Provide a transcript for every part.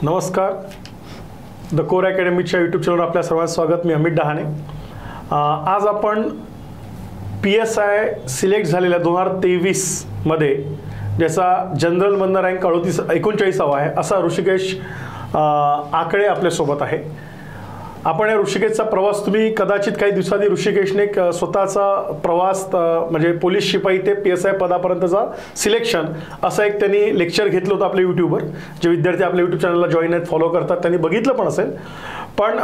नमस्कार. The core अकॅडमीच्या YouTube चॅनलवर आपल्या सर्वांचं स्वागत. मी अमित डहाणे. आज आपण PSI सिलेक्ट झालेल्या 2023 मध्ये ज्याचा जनरलमधनं रँक 39वा आहे असा ऋषिकेश आकडे आपल्यासोबत आहे. आपण या ऋषिकेशचा प्रवास तुम्ही कदाचित काही दिवसांनी ऋषिकेशने स्वतःचा प्रवास म्हणजे पोलीस शिपाई ते PSI पदापर्यंतचा सिलेक्शन असं एक त्यांनी लेक्चर घेतलं होतं आपल्या यूट्यूबवर. जे विद्यार्थी आपल्या यूट्यूब चॅनलला जॉईन आहेत, फॉलो करतात, त्यांनी बघितलं पण असेल. पण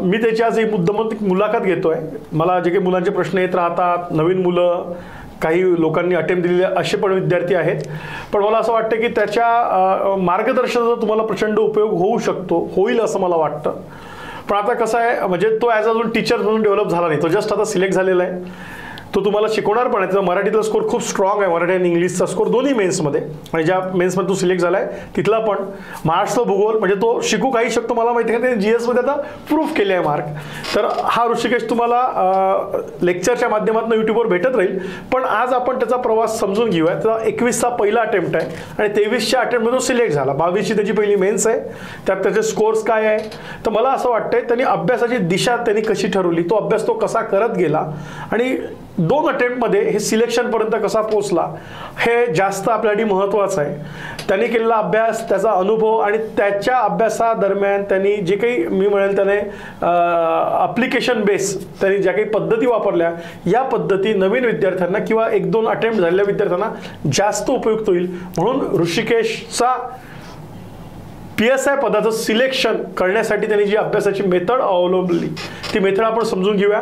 मी त्याची आज एक मुलाखत घेतोय. मला जे काही मुलांचे प्रश्न येत राहतात, नवीन मुलं, काही लोकांनी अटेम्प्ट दिलेले असे पण विद्यार्थी आहेत. पण मला असं वाटतं की त्याच्या मार्गदर्शनाचा तुम्हाला प्रचंड उपयोग होईल असं मला वाटतं. पण आता कसं आहे, म्हणजे तो ॲज अजून टीचर म्हणून डेव्हलप झाला नाही. तो जस्ट आता सिलेक्ट झालेला आहे. तो तुम्हाला शिकवणार पण आहे. त्याचा मराठीतला स्कोर खूप स्ट्रॉंग आहे. मराठी आणि इंग्लिशचा स्कोर दोन्ही मेन्समध्ये, आणि ज्या मेन्समध्ये तो सिलेक्ट झाला आहे तिथला पण महाराष्ट्र भूगोल म्हणजे तो शिकू काही शकतो. मला माहिती आहे का, त्याने GSमध्ये आता प्रूफ केले आहे मार्क. तर हा ऋषिकेश तुम्हाला लेक्चरच्या माध्यमातून यूट्यूबवर भेटत राहील. पण आज आपण त्याचा प्रवास समजून घेऊया. त्याचा 21चा पहिला अटेम्प्ट आहे आणि 23च्या अटेम्प्टमध्ये तो सिलेक्ट झाला. 22ची त्याची पहिली मेन्स आहे. त्यात त्याचे स्कोर्स काय आहे. तर मला असं वाटतंय त्यांनी अभ्यासाची दिशा त्यांनी कशी ठरवली, तो अभ्यास तो कसा करत गेला आणि 2 अटेम्प्टमध्ये हे सिलेक्शनपर्यंत कसा पोचला, हे जास्त आपल्यासाठी महत्त्वाचं आहे. त्यांनी केलेला अभ्यास, त्याचा अनुभव आणि त्याच्या अभ्यासादरम्यान त्यांनी जे काही मी म्हणेल त्याने ॲप्लिकेशन बेस त्यांनी ज्या काही पद्धती वापरल्या, या पद्धती नवीन विद्यार्थ्यांना किंवा 1-2 अटेम्प्ट झालेल्या विद्यार्थ्यांना जास्त उपयुक्त होईल. म्हणून ऋषिकेशचा PSI पदाचं सिलेक्शन करण्यासाठी त्यांनी जी अभ्यासाची मेथड अवलंबली, ती मेथड आपण समजून घेऊया.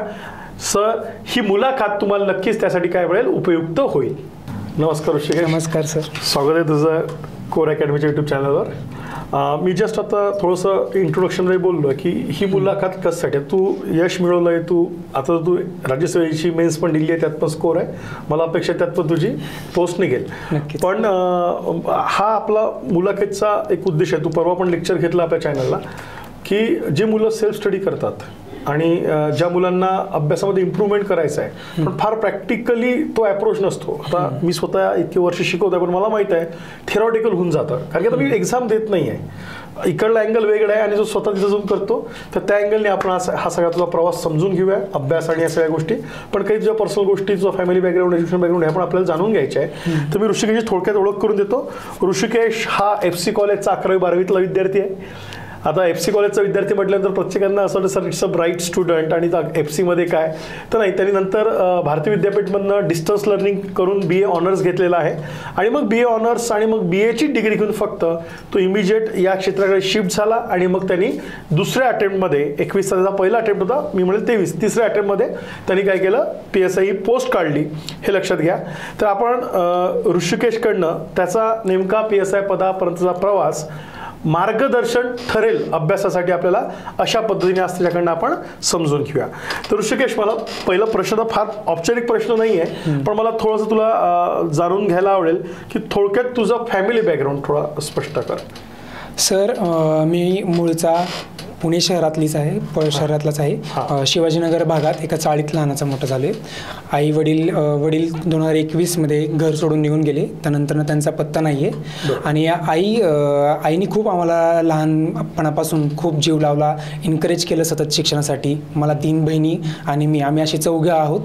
सर, ही मुलाखत तुम्हाला नक्कीच त्यासाठी काय मिळेल, उपयुक्त होईल. नमस्कार ऋषिकेश. नमस्कार सर. स्वागत आहे तुझं कोर अकॅडमीच्या यूट्यूब चॅनलवर. मी जस्ट आता थोडंसं इंट्रोडक्शनमध्ये बोललो की ही मुलाखत कशासाठी. तू यश मिळवलं आहे, आता तू राज्यसेवेची मेन्स पण दिली आहे, त्यात पण स्कोर आहे. मला अपेक्षा त्यात पण तुझी पोस्ट निघेल. पण हा आपला मुलाखतचा एक उद्देश आहे. तू परवा पण लेक्चर घेतला आपल्या चॅनलला की जे मुलं सेल्फ स्टडी करतात आणि ज्या मुलांना अभ्यासामध्ये इम्प्रूव्हमेंट करायचं आहे पण फार प्रॅक्टिकली तो अप्रोच नसतो. आता मी स्वतः इतके वर्ष शिकवतोय, पण मला माहित आहे थेरॉटिकल होऊन जातं. कारण की आता मी एक्झाम देत नाही आहे. इकडला अँगल वेगळा आहे आणि जो स्वतः तिथं जाऊन करतो, तर त्या अँगलने आपण हा सगळा तुझा प्रवास समजून घेऊया, अभ्यास आणि या सगळ्या गोष्टी. पण काही तुझ्या पर्सनल गोष्टी, तुझा फॅमिली बॅकग्राऊंड, एज्युकेशन बॅकग्राऊंड, हे पण आपल्याला जाणून घ्यायचे आहे. तर मी ऋषिकेशची थोडक्यात ओळख करून देतो. ऋषिकेश हा FC कॉलेजचा 11वी-12वीतला विद्यार्थी आहे. आता FC कॉलेजचा विद्यार्थी म्हटल्यानंतर प्रत्येकांना असं वाटतं sir it's a bright student आणि FC काय, तर नाही. त्यांनी नंतर भारतीय विद्यापीठमधनं डिस्टन्स लर्निंग करून BA ऑनर्स घेतलेला आहे आणि मग BA ऑनर्स आणि मग BAची डिग्री घेऊन फक्त तो इमिजिएट या क्षेत्राकडे शिफ्ट झाला. आणि मग त्यांनी दुसऱ्या अटेम्प्टमध्ये 21चा त्याचा पहिला अटेम्प्ट होता, मी म्हणेल 23, तिसऱ्या अटेम्प्टमध्ये त्यांनी काय केलं, PSI ही पोस्ट काढली. हे लक्षात घ्या. तर आपण ऋषिकेशकडनं त्याचा नेमका PSI पदापर्यंतचा प्रवास, मार्गदर्शन ठरेल अभ्यासासाठी आपल्याला अशा पद्धतीने असते, त्याच्याकडनं आपण समजून घेऊया. तर ऋषिकेश, मला पहिला प्रश्न तर फार औपचारिक प्रश्न नाही आहे, पण मला थोडंसं तुला जाणून घ्यायला आवडेल की थोडक्यात तुझा फॅमिली बॅकग्राऊंड थोडा स्पष्ट कर. सर, मी मूळचा पुणे शहरातलाच आहे. शिवाजीनगर भागात एका चाळीत लहानाचा मोठा झाले. वडील 2021मध्ये घर सोडून निघून गेले. त्यानंतर त्यांचा पत्ता नाही आहे. आणि आईने खूप आम्हाला लहानपणापासून खूप जीव लावला, एनकरेज केलं सतत शिक्षणासाठी. मला 3 बहिणी आणि आम्ही अशी 4 आहोत.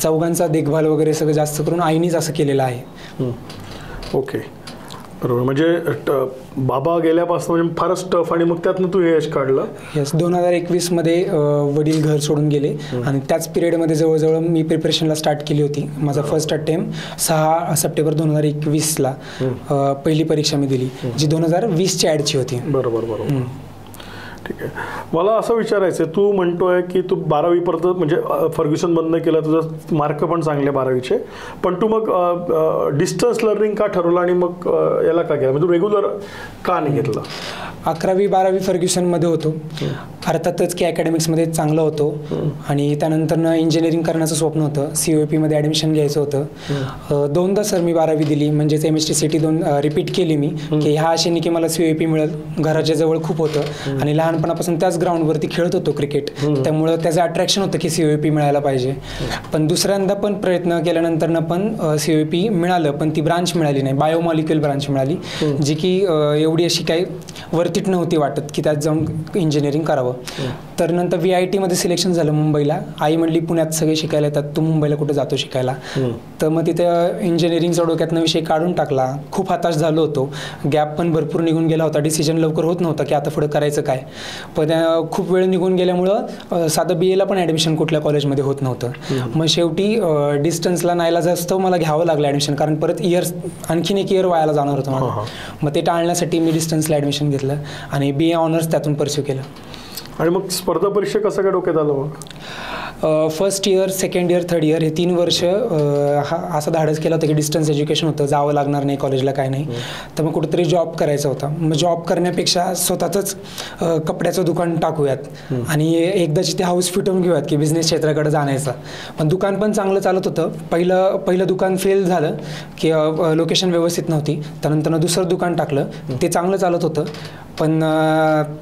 4 देखभाल वगैरे सगळं जास्त करून आईनेच असं केलेलं आहे. ओके, बरोबर. म्हणजे बाबा गेल्यापासून म्हणजे फारच टफ, आणि मग त्यातनं तू यश काढलं. येस. 2021मध्ये वडील घर सोडून गेले आणि त्याच पिरियडमध्ये जवळजवळ मी प्रिपरेशनला स्टार्ट केली होती. माझा फर्स्ट अटेम्प्ट 6 सप्टेंबर 2021ला पहिली परीक्षा मी दिली, जी 2020च्या ॲडची होती. बरोबर. ठीक आहे. मला असं विचारायचं, तू म्हणतोय की तू 12वी परत म्हणजे फर्ग्युसन बंद केलं, तुझं मार्क पण चांगले 12वीचे, पण तू मग डिस्टन्स लर्निंग का ठरवलं आणि मग याला का केलं, म्हणजे तू रेग्युलर का नाही घेतलं? 11वी-12वी फर्ग्युसनमध्ये होतो. अर्थातच की अकॅडमिक्समध्ये चांगलं होतो आणि त्यानंतर इंजिनिअरिंग करण्याचं स्वप्न होतं. COEPमध्ये ॲडमिशन घ्यायचं होतं. 2दा सर मी 12वी दिली, म्हणजेच MST CT 2 रिपीट केली मी, की ह्या आशेने की मला COEP मिळेल. घराच्या जवळ खूप होतं आणि लहानपणापासून त्याच ग्राउंडवरती खेळत होतो क्रिकेट, त्यामुळं त्याचं अट्रॅक्शन होतं की COEP मिळायला पाहिजे. पण दुसऱ्यांदा पण प्रयत्न केल्यानंतर पण COEP मिळालं, पण ती ब्रांच मिळाली नाही, बायोमॉलिक्युल ब्रांच मिळाली, जी की एवढी अशी काही वरती वर्थिट नव्हती वाटत की त्यात जाऊन इंजिनिअरिंग करावं. तर नंतर VIT सिलेक्शन झालं मुंबईला. आई म्हणली पुण्यात सगळे शिकायला येतात, तू मुंबईला कुठे जातो शिकायला. तर मग तिथे इंजिनिअरिंगचा डोक्यातनं विषय काढून टाकला. खूप हताश झालो होतो. गॅप पण भरपूर निघून गेला होता. डिसिजन लवकर होत नव्हता की आता पुढे करायचं काय. पण खूप वेळ निघून गेल्यामुळं साधं BAला पण ॲडमिशन कुठल्या कॉलेजमध्ये होत नव्हतं. मग शेवटी डिस्टन्सला नाईलाज असतं मला घ्यावं लागलं ॲडमिशन, कारण परत आणखीन एक इयर वायाला जाणार होतं मला. मग ते टाळण्यासाठी मी डिस्टन्सला ॲडमिशन घेतलं आणि BA ऑनर्स त्यातून परस्यू केलं. आणि मग स्पर्धा परीक्षा कसं काय डोक्यात आलं मग? First year, second year, third year हे 3 वर्ष असं धाडस केलं होतं की डिस्टन्स एज्युकेशन होतं, जावं लागणार नाही कॉलेजला, काय नाही. तर मग कुठेतरी जॉब करायचा होता. मग जॉब करण्यापेक्षा स्वतःच कपड्याचं दुकान टाकूयात आणि एकदाची ते हाऊस फिटवून घेऊयात की बिझनेस क्षेत्राकडे जाण्याचा. पण दुकान पण चांगलं चालत होतं. पहिलं दुकान फेल झालं की लोकेशन व्यवस्थित नव्हती. त्यानंतर दुसरं दुकान टाकलं, ते चांगलं चालत होतं. पण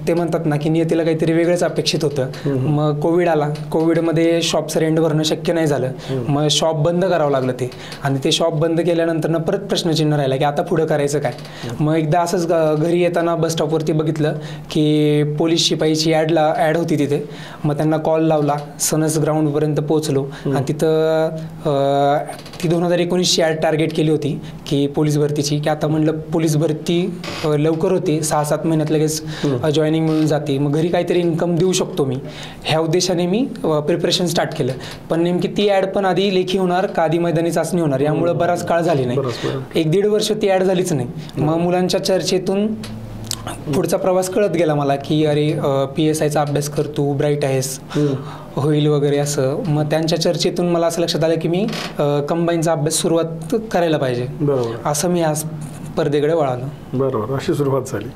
ते म्हणतात ना की नियतीला काहीतरी वेगळंच अपेक्षित होतं. मग कोविड आला. कोविडमध्ये शॉपचं रेंट भरणं शक्य नाही झालं. मग शॉप बंद करावं लागलं ते. आणि ते शॉप बंद केल्यानंतर परत प्रश्नचिन्ह राहिला की आता पुढं करायचं काय. मग एकदा असंच घरी येताना बस स्टॉपवरती बघितलं की पोलीस शिपाईची ॲड होती तिथे. मग त्यांना कॉल लावला. सनस ग्राउंडपर्यंत पोहोचलो आणि तिथं ती 2019ची ॲड टार्गेट केली होती की पोलीस भरतीची, की आता म्हणलं पोलीस भरती लवकर होती, 6-7 महिन्यात लगेच जॉईनिंग मिळून जाते. मग घरी काहीतरी इन्कम देऊ शकतो मी, ह्या उद्देशाने मी प्रिपरेशन स्टार्ट केलं. पण नेमकी ती ॲड पण आधी लेखी होणार का आधी मैदानी चाचणी होणार यामुळे बराच काळ झाली नाही. 1-1.5 वर्ष ती ॲड झालीच नाही. मग मुलांच्या चर्चेतून पुढचा प्रवास कळत गेला मला की अरे PSIचा अभ्यास कर, तू ब्राईट आहेस, होईल वगैरे असं. मग त्यांच्या चर्चेतून मला असं लक्षात आलं की मी कंबाईनचा अभ्यास सुरुवात करायला पाहिजे. असं मी आज स्पर्धेकडे वळालो. बरोबर, अशी सुरुवात झाली.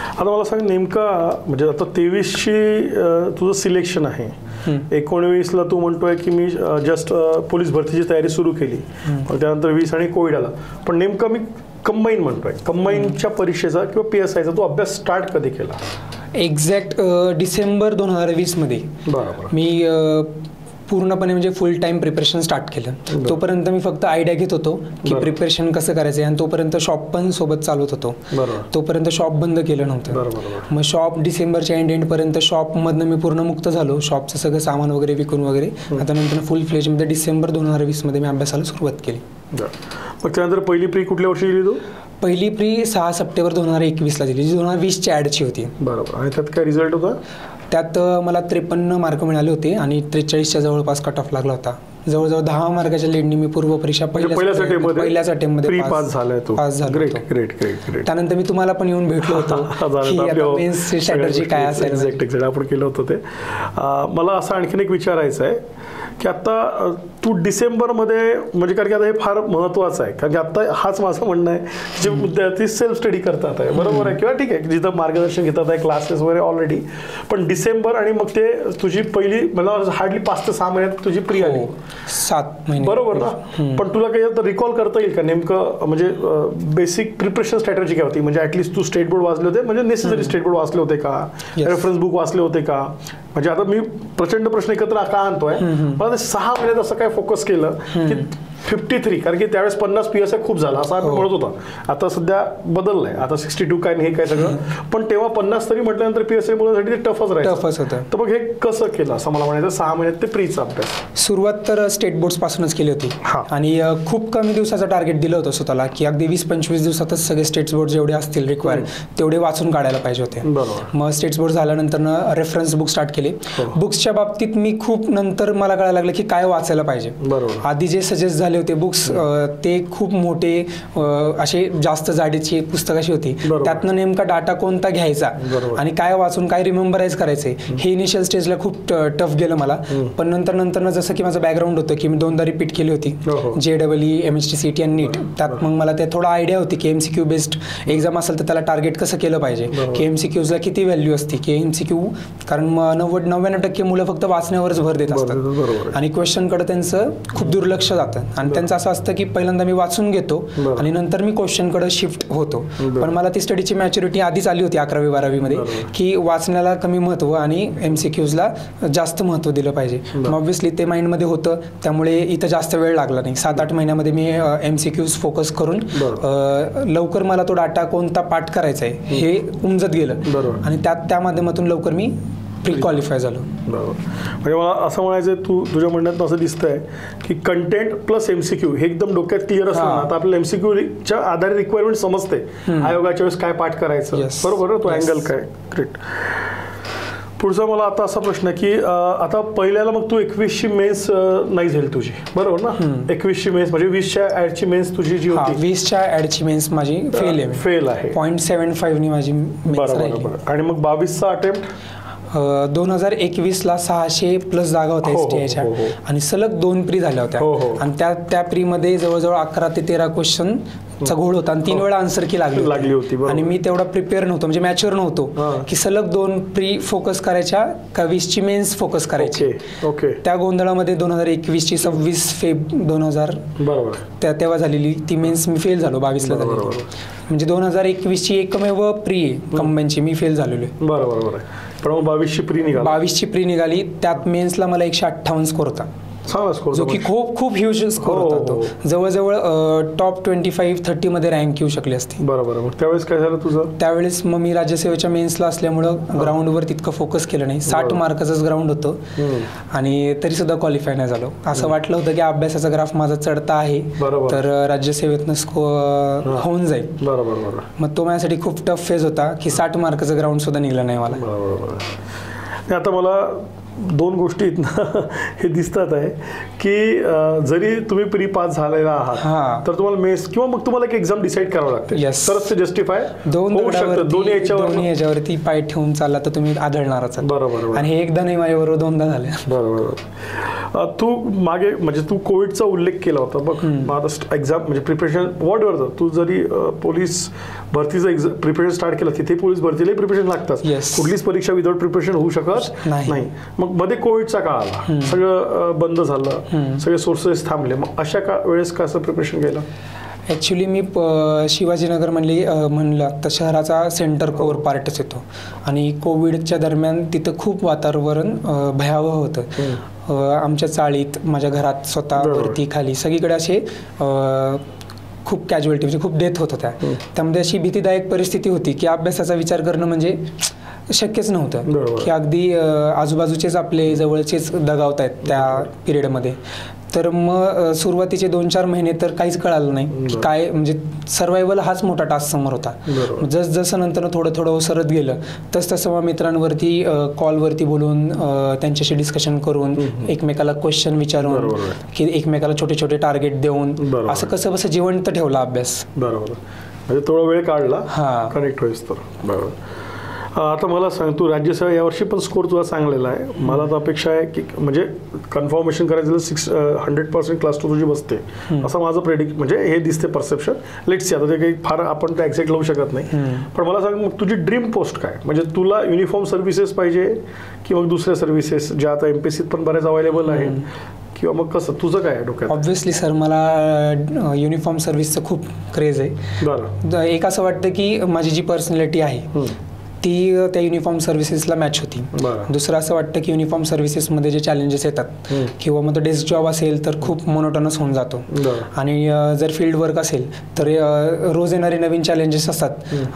आता मला सांग नेमका म्हणजे आता 23ची तुझं सिलेक्शन आहे, 19ला तू म्हणतोय की मी जस्ट पोलीस भरतीची तयारी सुरू केली, त्यानंतर 20 आणि कोविड आला. पण नेमका मी कंबाईन म्हणतोय, कंबाईनच्या परीक्षेचा किंवा PSIचा तू अभ्यास स्टार्ट कधी केला? एक्झॅक्ट डिसेंबर 2020 मध्ये मी पूर्णपणे म्हणजे फुल टाइम प्रिपरेशन स्टार्ट केलं. तोपर्यंत मी फक्त आयडिया घेत होतो की प्रिपरेशन कसं करायचं, आणि तोपर्यंत शॉप पण सोबत चालवत होतो. तोपर्यंत शॉप बंद केलं नव्हतं. मग शॉप डिसेंबरच्या एंडपर्यंत शॉपमधनं मी पूर्ण मुक्त झालो. शॉपचं सगळं सामान वगैरे विकून वगैरे. आता नंतर फुल फ्लेजमध्ये डिसेंबर 2020 मध्ये मी अभ्यासाला सुरुवात केली. मग त्यानंतर पहिली प्री कुठल्या वर्षी दिली तू? पहिली प्री 6 सप्टेंबर 2021ला दिली, जी 2020ची ॲडची होती. बरोबर. आणि त्यात काय रिझल्ट होता? त्यात मला 53 मार्क मिळाले होते आणि 43च्या जवळपास कट ऑफ लागला होता. जवळजवळ 10 मार्काच्या लीडनी मी पूर्व परीक्षा पहिल्याच अटेम्प्टमध्ये पास झालो. ग्रेट. त्यानंतर मी तुम्हाला पण येऊन भेटलो होतो मेन्सची स्ट्रॅटर्जी काय असेल. एक्झॅक्ट आपण केलं होतं ते. मला असं आणखीन एक विचारायचं आहे की आता तू डिसेंबरमध्ये म्हणजे कारण की आता हे फार महत्त्वाचं आहे, कारण की आता हाच माझं म्हणणं आहे जे विद्यार्थी सेल्फ स्टडी करतात आहे, बरोबर आहे, किंवा ठीक आहे जिथं मार्गदर्शन घेतात आहे क्लासेस वगैरे ऑलरेडी, पण डिसेंबर आणि मग ते तुझी पहिली मला हार्डली 5 ते 6 महिन्यात तुझी प्री आली. 7 महिने बरोबर ना. पण तुला काही आता रिकॉल करता येईल का नेमकं म्हणजे बेसिक प्रिपरेशन स्ट्रॅटेजी काय होती? म्हणजे ऍटलीस्ट तू स्टेट बोर्ड वाचले होते, म्हणजे नेसेसरी स्टेट बोर्ड वाचले होते का, रेफरन्स बुक वाचले होते का? म्हणजे आता मी प्रचंड प्रश्न एकत्र का आणतोय, मला 6 महिन्यात असं काय फोकस केलं की 53, कारण की त्यावेळेस 50 PSI खूप झाला असं आम्ही म्हणत होता. आता सध्या बदललाय, आता 62 काय नाही काय सगळं, पण तेव्हा 50 तरी म्हटल्यानंतर PSI मुलांसाठी ते टफच होतं. तर मग हे कसं केलं असं मला म्हणायचं 6 महिन्यात ते प्रीचा अभ्यास? सुरुवात तर स्टेट बोर्ड पासूनच केली होती आणि खूप कमी दिवसाचं टार्गेट दिलं होतं स्वतःला की अगदी 20-25 दिवसातच सगळे स्टेट बोर्ड जेवढे असतील रिक्वायर्ड तेवढे वाचून काढायला पाहिजे होते. मग स्टेट बोर्ड झाल्यानंतर रेफरन्स बुक स्टार्ट केले. बुक्सच्या बाबतीत मी खूप नंतर मला कळायला लागलं की काय वाचायला पाहिजे. आधी जे सजेस्ट झाले होते बुक्स ते खूप मोठे असे जास्त जाडीची पुस्तक अशी होती, त्यातनं नेमका डाटा कोणता घ्यायचा आणि काय वाचून काय रिमेंबराइज करायचंय हे इनिशियल स्टेजला खूप टफ गेलं मला. पण नंतर जसं की माझं बॅकग्राऊंड होतं की मी 2दा रिपीट केली होती JEE, MHT CET आणि NEET. त्यात मग मला ते थोडा आयडिया होती की MCQ बेस्ड एक्झाम असेल तर त्याला टार्गेट कसं केलं पाहिजे, की MCQला किती व्हॅल्यू असते, की MCQ कारण 99% मुलं फक्त वाचण्यावरच भर देत असतात आणि क्वेश्चनकडे त्यांचं खूप दुर्लक्ष जातं आणि त्यांचं असं असतं की पहिल्यांदा मी वाचून घेतो आणि नंतर मी क्वेश्चनकडे शिफ्ट होतो. पण मला ती स्टडीची मॅच्युरिटी आधीच आली होती 11वी-12वी मध्ये की वाचण्याला कमी महत्त्व आणि MCQsला जास्त महत्त्व दिलं पाहिजे. ऑब्व्हियसली ते माइंडमध्ये होतं, त्यामुळे इथं जास्त वेळ लागला नाही. 7-8 महिन्यामध्ये मी MCQs फोकस करून लवकर मला तो डाटा कोणता पाठ करायचा आहे हे उमजत गेलं आणि त्या माध्यमातून लवकर मी प्री क्वालिफाय झालो. बरोबर. म्हणजे मला असं म्हणायचं तुझ्या म्हणण्यात असं दिसतंय की कंटेंट प्लस MCQ हे एकदम डोक्यात क्लिअर असतं ना, आता आपल्याला MCQच्या आधारे रिक्वायरमेंट समजते आयोगाच्या वेळेस काय पाठ करायचं. बरोबर, तो अँगल काय. ग्रेट. पुढचा मला आता असा प्रश्न आहे की आता पहिल्याला मग तू 21ची मेन्स नाही झाली तुझी, बरोबर ना? 21ची मेन्स म्हणजे 20च्या ऍडची मेन्स तुझी जी होती, 20च्या ऍडची मेन्स माझी फेल आहे. 0.75 नी माझी मेन्स राहिली. आणि मग 22चा अटेम्प्ट 2021ला 600+ जागा होत्या STIच्या आणि सलग 2 प्री झाल्या होत्या आणि त्या प्रीमध्ये जवळजवळ 11 ते 13 क्वेश्चनचा घोळ होता आणि 3 वेळा आन्सर की लागली होती आणि मी तेवढा प्रिपेअर नव्हतो, म्हणजे मॅच्युअर नव्हतो की सलग 2 प्री फोकस करायच्या का 20ची मेन्स फोकस करायची. त्या गोंधळामध्ये 2021ची 26 फेब्रुवारी 2000 तेव्हा झालेली ती मेन्स मी फेल झालो. 22ला झाली, म्हणजे 2021ची एकमेव प्री कंबाईनची मी फेल झालेलो आहे. बरोबर. पण 22ची प्री निघाली, त्यात मेन्सला मला 158 स्कोर होता, जो की खूप ह्यूज स्कोर होता. तो जवळजवळ टॉप 25-30 मध्ये रँक येऊ शकली असती. बरोबर. मग त्यावेळेस काय झालं तुझं? त्यावेळेस मग मी राज्यसेवेच्या मेन्सला असल्यामुळं ग्राउंडवर तितकं फोकस केलं नाही. 60 मार्काचंच ग्राउंड होतं आणि तरी सुद्धा क्वालिफाय नाही झालो. असं वाटलं होतं की अभ्यासाचा ग्राफ माझा चढता आहे तर राज्यसेवेतनं होऊन जाईल. बरोबर. मग तो माझ्यासाठी खूप टफ फेज होता की 60 मार्काचं ग्राउंड सुद्धा निघलं नाही मला. बरोबर. आता मला 2 गोष्टी हे दिसतात आहे की जरी तुम्ही प्री पास झालेला आहात तर तुम्हाला मेन्स किंवा मग तुम्हाला एक एक्झाम डिसाईड करावं लागते, तरच ते जस्टिफाय होऊ शकतं. दोन्ही याच्यावरती पाय ठेवून चालला तर तुम्ही आढळणारच. बरोबर. आणि हे एकदा नाही, माझ्याबरोबर 2दा झाले. बरोबर. तू मागे म्हणजे तू कोविडचा उल्लेख केला होता बघ. आता एक्झाम म्हणजे प्रिपरेशन वॉटवर तू जरी पोलीस भरतीचं प्रिपरेशन स्टार्ट केलं, तिथे पोलीस भरतीलाही प्रिपरेशन लागतात. कुठलीच परीक्षा विदाउट प्रिपरेशन होऊ शकत नाही. मग मध्ये कोविडचा काळ आला, सगळं बंद झालं, सगळे सोर्सेस थांबले. मग अशा वेळेस कसं प्रिपरेशन केलं? ॲक्च्युली मी शिवाजीनगर म्हणलं तर शहराचा सेंटर कोर पार्टच येतो आणि कोविडच्या दरम्यान तिथं खूप वातावरण भयावह होतं. आमच्या चाळीत, माझ्या घरात, स्वतः वरती खाली सगळीकडे असे खूप कॅज्युअलिटी म्हणजे खूप डेथ होत होत्या. त्यामध्ये अशी भीतीदायक परिस्थिती होती की अभ्यासाचा विचार करणं म्हणजे शक्यच नव्हतं की अगदी आजूबाजूचेच आपले जवळचेच दगावत आहेत त्या पिरियडमध्ये. तर मग सुरुवातीचे 2-4 महिने तर काहीच कळालं नाही की काय, म्हणजे सर्वायवल हाच मोठा टास्क समोर होता. जसं नंतर थोडं ओसरत गेलं तसं मग मित्रांवरती कॉलवरती बोलून त्यांच्याशी डिस्कशन करून एकमेकाला क्वेश्चन विचारून की एकमेकाला छोटे टार्गेट देऊन असं कसं जिवंत ठेवला अभ्यास. बरोबर. म्हणजे थोडा वेळ काढला कनेक्ट होईस तर. बरोबर. आता मला सांग, तू राज्यसेवा यावर्षी पण स्कोर तुझा चांगलेला आहे. मला तर अपेक्षा आहे की म्हणजे कन्फर्मेशन करायचं 100% क्लास 2 तुझी बसते असं माझं म्हणजे हे दिसते परसेप्शन. Let's see. आता ते काही फार आपण ते एक्झॅक्ट लावू शकत नाही, पण मला सांग मग तुझी ड्रीम पोस्ट काय? म्हणजे तुला युनिफॉर्म सर्व्हिसेस पाहिजे की मग दुसऱ्या सर्व्हिसेस ज्या आता MPSCत पण बऱ्याच अवेलेबल आहेत, किंवा मग कसं तुझं काय आहे डोक्यात? ऑब्व्हियसली सर, मला युनिफॉर्म सर्व्हिसचं खूप क्रेज आहे. बरं. एक असं वाटतं की माझी जी पर्सनॅलिटी आहे ती त्या युनिफॉर्म सर्व्हिसेसला मॅच होती. दुसरं असं वाटतं की युनिफॉर्म सर्व्हिसेसमध्ये जे चॅलेंजेस येतात किंवा मग तो डेस्क जॉब असेल तर खूप मोनोटोनस होऊन जातो आणि जर फील्ड वर्क असेल तर रोज येणारे नवीन चॅलेंजेस असतात,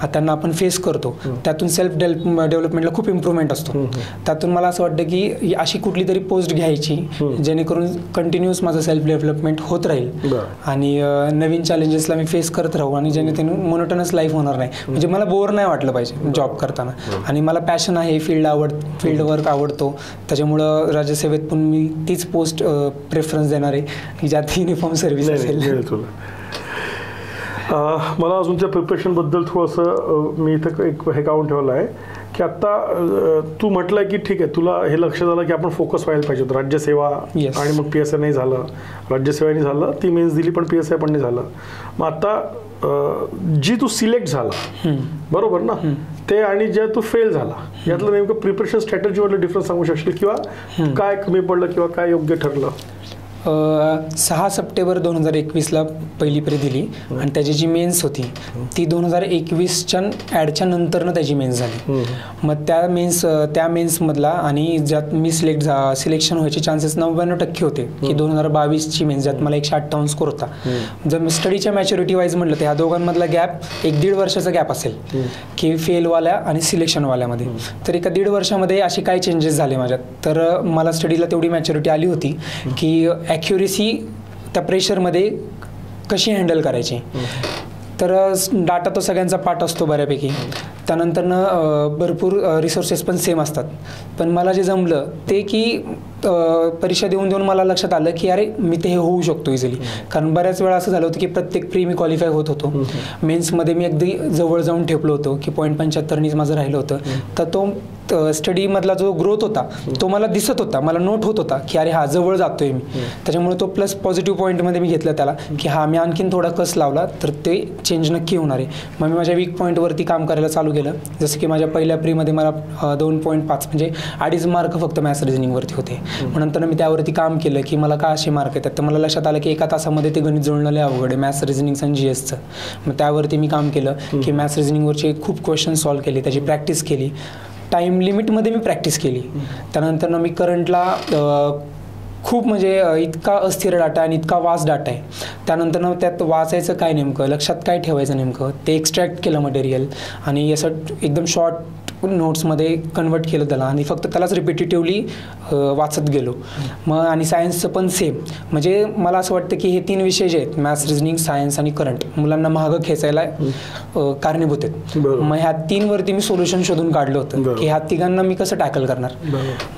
त्यांना आपण फेस करतो. त्यातून सेल्फ डेव्हलपमेंटला खूप इम्प्रूव्हमेंट असतो. त्यातून मला असं वाटतं की अशी कुठली तरी पोस्ट घ्यायची जेणेकरून कंटिन्युअस माझं सेल्फ डेव्हलपमेंट होत राहील आणि नवीन चॅलेंजेसला मी फेस करत राहू आणि जेणेकरून मोनोटोनस लाईफ होणार नाही. म्हणजे मला बोर नाही वाटलं पाहिजे जॉब करताना. आणि मला पॅशन आहे, फील्ड वर्क आवडतो, त्याच्यामुळं राज्यसेवेत पण मी तीच पोस्ट प्रेफरन्स देणार आहे की ज्यात युनिफॉर्म सर्व्हिस असेल. मला अजून त्या प्रिपरेशनबद्दल थोडंसं मी इथं एक हे काढून ठेवलं आहे की आत्ता तू म्हटलं की ठीक आहे, तुला हे लक्षात आलं की आपण फोकस व्हायला पाहिजे. राज्यसेवा आणि मग PSI नाही झालं, राज्यसेवानी झालं, ती मेन्स दिली पण PSI पण नाही झालं. मग आता जी तू सिलेक्ट झाला बरोबर ना, ते आणि ज्या तू फेल झाला यातलं नेमकं प्रिपरेशन स्ट्रॅटेजीवरलं डिफरन्स सांगू शकशील किंवा काय कमी पडलं किंवा काय योग्य ठरलं? 6 सप्टेंबर 2021ला पहिली प्री दिली आणि त्याची जी मेन्स होती ती 2021च्या ॲडच्या नंतरनं त्याची मेन्स झाली. मग त्या मेन्समधला आणि ज्यात मी सिलेक्शन व्हायचे चान्सेस 99% होते की 2022ची मेन्स ज्यात मला 158 स्कोर होता. जर मी स्टडीच्या मॅच्युरिटी वाईज म्हटलं तर ह्या दोघांमधला गॅप 1-1.5 वर्षाचा गॅप असेल की फेलवाल्या आणि सिलेक्शनवाल्यामध्ये. तर एका 1.5 वर्षामध्ये असे काय चेंजेस झाले माझ्यात. तर मला स्टडीला तेवढी मॅच्युरिटी आली होती की ॲक्युरेसी त्या प्रेशरमध्ये कशी हँडल करायची. तर डाटा तो सगळ्यांचा पाठ असतो बऱ्यापैकी. त्यानंतरनं भरपूर रिसोर्सेस पण सेम असतात. पण मला जे जमलं ते की परीक्षा देऊन मला लक्षात आलं की अरे मी ते हे होऊ शकतो इझिली. कारण बऱ्याच वेळा असं झालं होतं की प्रत्येक प्री मी क्वालिफाय होत होतो. मेन्समध्ये मी अगदी जवळ जाऊन ठेपलो होतो की 0.75नीच माझं राहिलं होतं. तर तो स्टडीमधला जो ग्रोथ होता तो मला दिसत होता, मला नोट होत होता की अरे हा जवळ जातोय मी. त्याच्यामुळे तो प्लस पॉझिटिव्ह पॉईंटमध्ये मी घेतलं त्याला की हा मी आणखीन थोडा कस लावला तर ते चेंज नक्की होणार आहे. मग मी माझ्या वीक पॉईंटवरती काम करायला चालू केलं. जसं की माझ्या पहिल्या प्रीमध्ये मला 2.5 म्हणजे 2.5 मार्क फक्त मॅथ्स रिझनिंगवरती होते. मग नंतर मी त्यावरती काम केलं की मला का असे मार्क येतात. तर मला लक्षात आलं की एका तासामध्ये ते गणित जुळणं लय अवघड आहे, मॅथ्स रिझनिंगचं आणि GSचं. मग त्यावरती मी काम केलं की मॅथ्स रिझनिंगवरचे खूप क्वेश्चन सॉल्व्ह केले, त्याची प्रॅक्टिस केली. टाईम लिमिटमध्ये मी प्रॅक्टिस केली. त्यानंतर मी करंटला खूप म्हणजे इतका अस्थिर डाटा आणि इतका वास्ट डाटा आहे. त्यानंतर त्यात वाचायचं काय नेमकं, लक्षात काय ठेवायचं नेमकं, ते एक्स्ट्रॅक्ट केलं मटेरियल आणि असं एकदम शॉर्ट नोट्समध्ये कन्वर्ट केलं त्याला आणि फक्त त्यालाच रिपिटेटिव्हली वाचत गेलो. मग आणि सायन्सचं पण सेम. म्हणजे मला असं वाटतं की हे 3 विषय जे आहेत मॅथ्स, रिझनिंग, सायन्स आणि करंट मुलांना मागं खेचायला कारणीभूत आहेत. मग ह्या 3वरती मी सोल्युशन शोधून काढलं होतं की ह्या 3घांना मी कसं टॅकल करणार.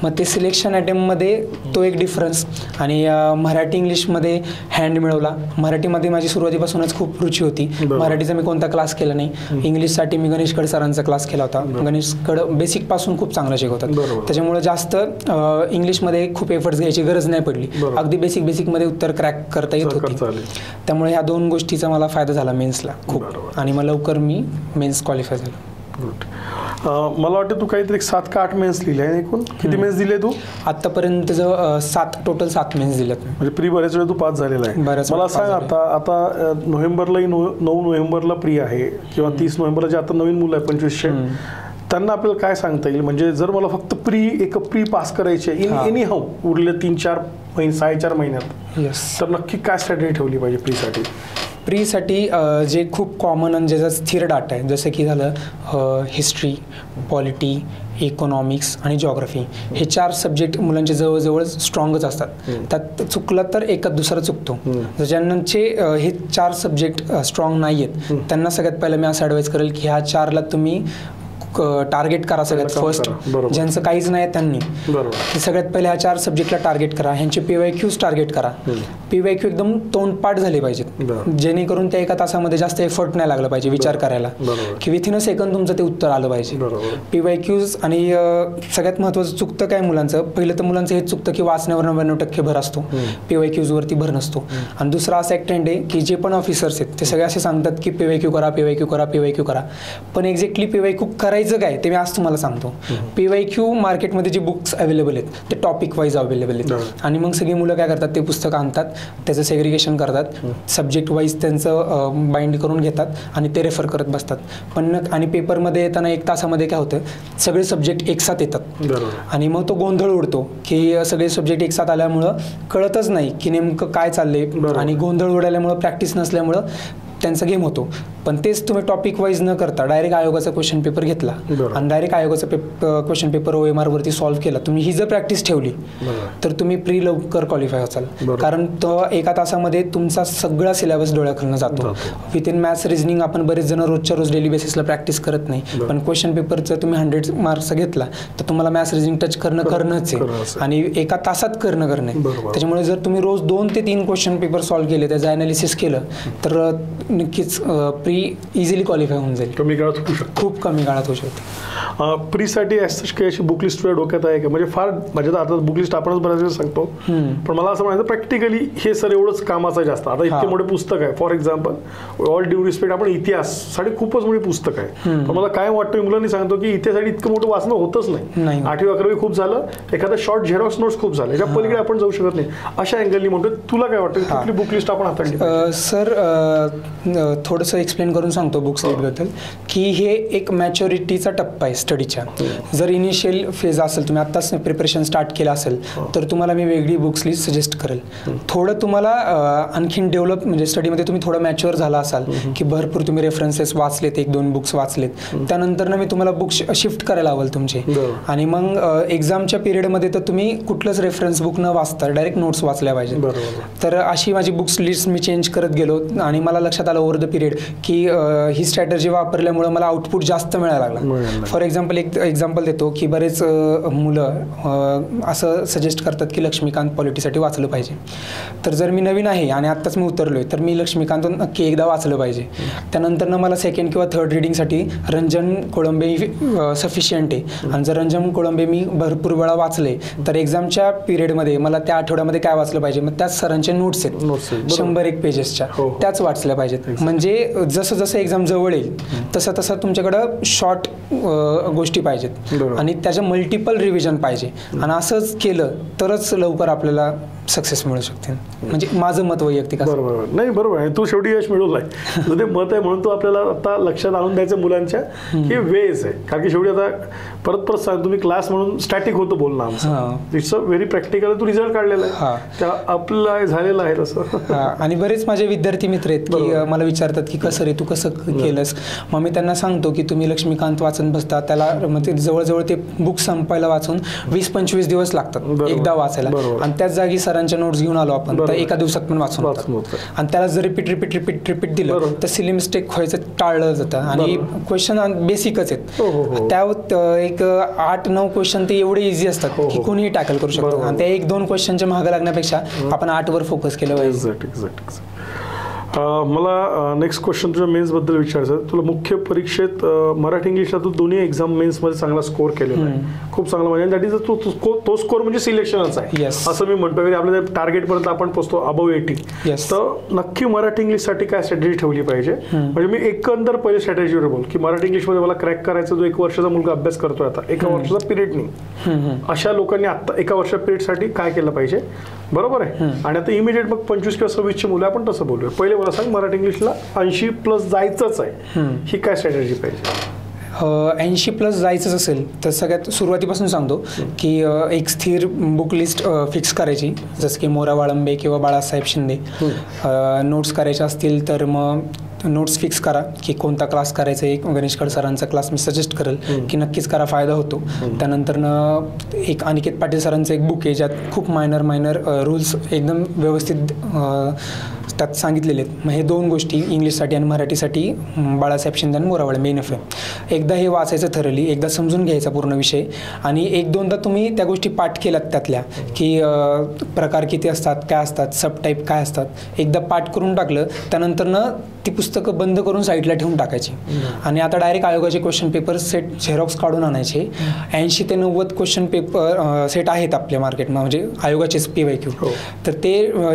मग ते सिलेक्शन अटेम्पमध्ये तो एक डिफरन्स आणि मराठी इंग्लिशमध्ये हँड मिळवला. मराठीमध्ये माझी सुरुवातीपासूनच खूप रुची होती. मराठीचा मी कोणता क्लास केला नाही. इंग्लिशसाठी मी गणेश खडे सरांचा क्लास केला होता. गणेशकडं बेसिकपासून खूप चांगलं शिकवतात. त्याच्यामुळे जास्त इंग्लिशमध्ये खूप एफर्ट्स घ्यायची गरज नाही पडली. अगदी बेसिकमध्ये उत्तर क्रॅक करता येत होती. त्यामुळे ह्या 2 गोष्टीचा मला फायदा झाला मेन्सला खूप आणि मग लवकर मी मेन्स क्वालिफाय झालो. मला वाटतं तू काहीतरी 7 का 8 मेन्स लिहिले आहे. एकूण किती मेन्स दिले तू आतापर्यंत? टोटल 7 मेन्स दिलेत. म्हणजे प्री बऱ्याच वेळ तू पास झालेला आहे. मला सांग आता नोव्हेंबरला 9 नोव्हेंबरला प्री आहे किंवा 30 नोव्हेंबरला जे आता नवीन मुलं आहे 2500 त्यांना आपल्याला काय सांगता येईल. म्हणजे जर मला फक्त प्री पास करायचे इन एनी हाऊ उरले 3-4 महिने 4.5 महिन्यात तर नक्की काय स्ट्रॅटेजी ठेवली पाहिजे प्रीसाठी. प्रीसाठी जे खूप कॉमन आणि ज्याचा स्थिर डाटा आहे जसं की झालं हिस्ट्री, पॉलिटी, इकॉनॉमिक्स आणि जॉग्रफी हे 4 सब्जेक्ट मुलांचे जवळजवळ स्ट्रॉंगच असतात. त्यात चुकला तर एकाच दुसरा चुकतो. ज्यांचे हे 4 सब्जेक्ट स्ट्रॉंग नाही आहेत त्यांना सगळ्यात पहिलं मी असं ॲडवाईस करेल की ह्या 4ला तुम्ही टार्गेट करा सगळ्यात फर्स्ट. ज्यांचं काहीच नाही त्यांनी सगळ्यात पहिले ह्या 4 सब्जेक्टला टार्गेट करा. ह्यांचे PYQs टार्गेट करा. PYQ एकदम तोंडपाठ झाले पाहिजेत जेणेकरून त्या एका तासामध्ये जास्त एफर्ट नाही लागला पाहिजे विचार करायला की विथिन अ सेकंद तुमचं ते उत्तर आलं पाहिजे. PYQs आणि सगळ्यात महत्त्वाचं चुकतं काय मुलांचं, पहिलं तर मुलांचं हेच चुकतं की वाचण्यावर 99% भर असतो, PYQs वरती भर नसतो. आणि दुसरा असा एक ट्रेंड आहे की जे पण ऑफिसर्स आहेत ते सगळे असे सांगतात की PYQ करा. पण एक्झॅक्टली PYQ करायचं काय ते मी आज तुम्हाला सांगतो. PYQ मार्केटमध्ये जे बुक्स अवेलेबल आहेत ते टॉपिक वाईज अवेलेबल आहेत आणि मग सगळी मुलं काय करतात ते पुस्तक आणतात, त्याचं सेग्रिगेशन करतात, सब्जेक्ट वाईज त्यांचं बाइंड करून घेतात आणि ते रेफर करत बसतात. पण आणि पेपरमध्ये येताना 1 तासामध्ये काय होतं सगळे सब्जेक्ट एकसाथ येतात आणि मग तो गोंधळ उडतो की सगळे सब्जेक्ट एकसाथ आल्यामुळं कळतच नाही की नेमकं काय चाललंय आणि गोंधळ उडाल्यामुळं प्रॅक्टिस नसल्यामुळं त्यांचा गेम होतो. पण तेच तुम्ही टॉपिक वाईज न करता डायरेक्ट आयोगाचा क्वेश्चन पेपर घेतला आणि डायरेक्ट आयोगाचा क्वेश्चन पेपर OMR वरती सॉल्व्ह केला, तुम्ही ही जर प्रॅक्टिस ठेवली तर तुम्ही प्री लवकर क्वालिफाय होचाल. कारण तो एका तासामध्ये तुमचा सगळा सिलेबस डोळ्याखालनं जातो. विथिन मॅथ्स रिझनिंग आपण बरेच जण रोजच्या रोज डेली बेसिसला प्रॅक्टिस करत नाही, पण क्वेश्चन पेपरचं तुम्ही 100 मार्क्स घेतला तर तुम्हाला मॅथ्स रिझनिंग टच करणंच आहे आणि एका तासात करणं आहे. त्याच्यामुळे जर तुम्ही रोज 2 ते 3 क्वेश्चन पेपर सॉल्व्ह केले, त्याचं ॲनालिसिस केलं तर नक्कीच प्री इझिली क्वालिफाय होऊन जाईल. कमी काळात होऊ शकतो, खूप कमी काळात होऊ शकते. प्रीसाठी काही अशी बुक लिस्ट तुझ्या डोक्यात आहे का? म्हणजे फार माझ्या तर आता बुक लिस्ट आपणच बऱ्याच वेळेस सांगतो, पण मला असं म्हणायचं प्रॅक्टिकली हे सर एवढंच कामाचं जास्त. आता इतके मोठे पुस्तक आहे, for example all due respect आपण इतिहाससाठी खूपच मोठी पुस्तक आहे, पण मला काय वाटतं मुलांनी सांगतो की इतिहासाठी इतकं मोठं वाचणं होतच नाही. 8वी 11वी खूप झालं, एखादा शॉर्ट झेरॉक्स नोट्स खूप झाले, याच्या पलीकडे आपण जाऊ शकत नाही. अशा अँगलनी म्हणतो. तुला काय वाटतं कुठली बुक लिस्ट आपण हाताळली? सर थोडंसं एक्सप्लेन करून सांगतो बुक्स बद्दल, की हे एक मॅच्युरिटीचा टप्पा आहे स्टडीच्या. जर इनिशियल फेज असेल, तुम्ही आत्ताच प्रिपरेशन स्टार्ट केलं असेल, तर तुम्हाला मी वेगळी बुक्स लिस्ट सजेस्ट करेल. थोडं तुम्हाला आणखीन डेव्हलप म्हणजे स्टडीमध्ये तुम्ही थोडं मॅच्युअर झाला असाल, की भरपूर तुम्ही रेफरन्सेस वाचलेत, 1-2 बुक्स वाचलेत, त्यानंतर मी तुम्हाला बुक्स शिफ्ट करायला हवं तुमचे. आणि मग एक्झामच्या पिरियडमध्ये तर तुम्ही कुठलंच रेफरन्स बुक न वाचता डायरेक्ट नोट्स वाचल्या पाहिजे. तर अशी माझी बुक्स लिस्ट मी चेंज करत गेलो आणि मला लक्षात आलं ओव्हर द पिरियड की ही स्ट्रॅटर्जी वापरल्यामुळे मला आउटपुट जास्त मिळायला लागला. फॉर एक्झाम्पल एक एक्झाम्पल देतो की बरेच मुलं असं सजेस्ट करतात की लक्ष्मीकांत पॉलिटीसाठी वाचलं पाहिजे. तर जर मी नवीन आहे आणि आत्ताच मी उतरलोय, तर मी लक्ष्मीकांत नक्की एकदा वाचलं पाहिजे. त्यानंतर मला सेकंड किंवा थर्ड रिडिंगसाठी रंजन कोळंबे सफिशियंट आहे. आणि जर रंजन कोळंबे मी भरपूर वेळा वाचले, तर एक्झामच्या पिरियडमध्ये मला त्या आठवड्यामध्ये काय वाचलं पाहिजे, मग त्याच सरांचे नोट्स आहेत 101 पेजेसच्या, त्याच वाचल्या पाहिजेत. म्हणजे जसं जसं एक्झाम जवळ येईल तसं तसं तुमच्याकडं शॉर्ट गोष्टी पाहिजेत आणि त्याच्या मल्टिपल रिव्हिजन पाहिजे. आणि असंच केलं तरच लवकर आपल्याला सक्सेस मिळू शकते. म्हणजे माझं मत वैयक्तिक. बरोबर, नाही बरोबर आहे. तू शेवटी यश मिळवलंय, तुझं ते मत आहे म्हणून तू आपल्याला आता लक्षात आणून द्यायचं मुलांच्या हे वेज आहे. कारण की शेवटी आता परत सांग, तुम्ही क्लास म्हणून स्टॅटिक होतं बोलणं आमचं, इट्स अ व्हेरी प्रॅक्टिकल. तू रिझल्ट काढलेला आहे, त्या आपलं झालेलं आहे तसं. आणि बरेच माझे विद्यार्थी मित्र आहेत की मला विचारतात की कसं रे तू कसं केलंस. मग मी त्यांना सांगतो की तुम्ही लक्ष्मीकांत वाचन बसता, त्याला म्हणजे जवळजवळ ते बुक संपायला वाचून 20-25 दिवस लागतात एकदा वाचायला. आणि त्याच जागी सरांच्या नोट्स घेऊन आलो आपण तर एका दिवसात पण वाचून होतं. आणि त्याला जर रिपीट दिलं तर सिली मिस्टेक व्हायचं टाळलं जातं. आणि क्वेश्चन बेसिकच आहेत, त्या एक 8-9 क्वेश्चन ते एवढे इझी असतात की कोणीही टॅकल करू शकतो. आणि त्या 1-2 क्वेश्चनच्या मागे लागण्यापेक्षा आपण 8वर फोकस केलं पाहिजे. मला नेक्स्ट क्वेश्चन तुझ्या मेन्सबद्दल विचारायचं. तुला मुख्य परीक्षेत मराठी इंग्लिशला तू दोन्ही एक्झाम मेन्समध्ये चांगला स्कोर केलेला आहे, खूप चांगला. म्हणजे दॅट इज तो स्कोर म्हणजे सिलेक्शनच आहे असं मी म्हणतो. आपल्या टार्गेटपर्यंत आपण पोहोचतो अबव 80. तर नक्की मराठी इंग्लिशसाठी काय स्ट्रॅटेजी ठेवली पाहिजे? म्हणजे मी एकंदर पहिले स्ट्रॅटेजीवर बोल की मराठी इंग्लिशमध्ये मला क्रॅक करायचा, जो 1 वर्षाचा मुलगा अभ्यास करतोय आता, 1 वर्षाचा पिरियड नाही, अशा लोकांनी आता 1 वर्षा पिरियडसाठी काय केलं पाहिजे, बरोबर आहे. आणि आता इमिडिएट मग 25 किंवा 26ची मुलं आपण तसं बोलूया. पहिले मला सांग, मराठी इंग्लिशला 80+ जायचंच आहे, ही काय स्ट्रॅटेजी पाहिजे? 80+ जायचंच असेल तर सगळ्यात सुरुवातीपासून सांगतो की एक स्थिर बुक लिस्ट फिक्स करायची, जसं की मोरा वाळंबे किंवा बाळासाहेब शिंदे. नोट्स करायचे असतील तर मग नोट्स फिक्स करा की कोणता क्लास करायचा. एक गणेशकर सरांचा क्लास मी सजेस्ट करेल की नक्कीच करा, फायदा होतो. त्यानंतर एक अनिकेत पाटील सरांचं एक बुक आहे ज्यात खूप मायनर रूल्स एकदम व्यवस्थित त्यात सांगितलेले आहेत. मग हे 2 गोष्टी इंग्लिशसाठी आणि मराठीसाठी बाळासाहेब शिंदे आणि मोरावाळे मेन एफ. एकदा हे वाचायचं ठरवली, एकदा समजून घ्यायचा पूर्ण विषय, आणि 1-2दा तुम्ही त्या गोष्टी पाठ केल्यात त्यातल्या की प्रकार किती असतात, काय असतात, सब टाईप काय असतात, एकदा पाठ करून टाकलं त्यानंतरनं ती पुस्तकं बंद करून साईडला ठेवून टाकायची. आणि आता डायरेक्ट आयोगाचे क्वेश्चन पेपर सेट झेरॉक्स काढून आणायचे. 80 ते 90 क्वेश्चन पेपर सेट आहेत आपल्या मार्केटमध्ये, म्हणजे आयोगाचेच PYQ. तर ते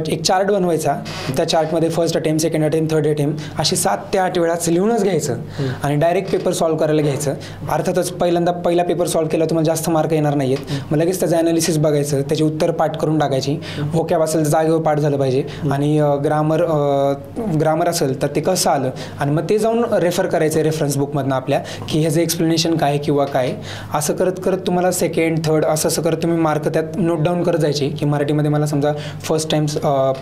एक चार्ट बनवायचा, त्या चार्टमध्ये first attempt, second attempt, third attempt अशी 7 ते 8 वेळाच लिहूनच घ्यायचं आणि डायरेक्ट पेपर सॉल्व्ह करायला घ्यायचं. अर्थातच पहिला पेपर सॉल्व्ह केला तुम्हाला जास्त मार्क येणार नाहीत, मग लगेच त्याचं ॲनालिसिस बघायचं, त्याची उत्तर पाठ करून टाकायची. व्होकॅब असेल तर जागेवर पाठ झालं पाहिजे, आणि ग्रामर असेल तर ते कसं आलं, आणि मग ते जाऊन रेफर करायचं रेफरन्स बुकमधनं आपल्या की ह्याचं एक्सप्लेनेशन काय किंवा काय. असं करत करत तुम्हाला सेकंड थर्ड असं करत तुम्ही मार्क त्यात नोट डाऊन करत जायचे. की मराठीमध्ये मला समजा फर्स्ट टाइम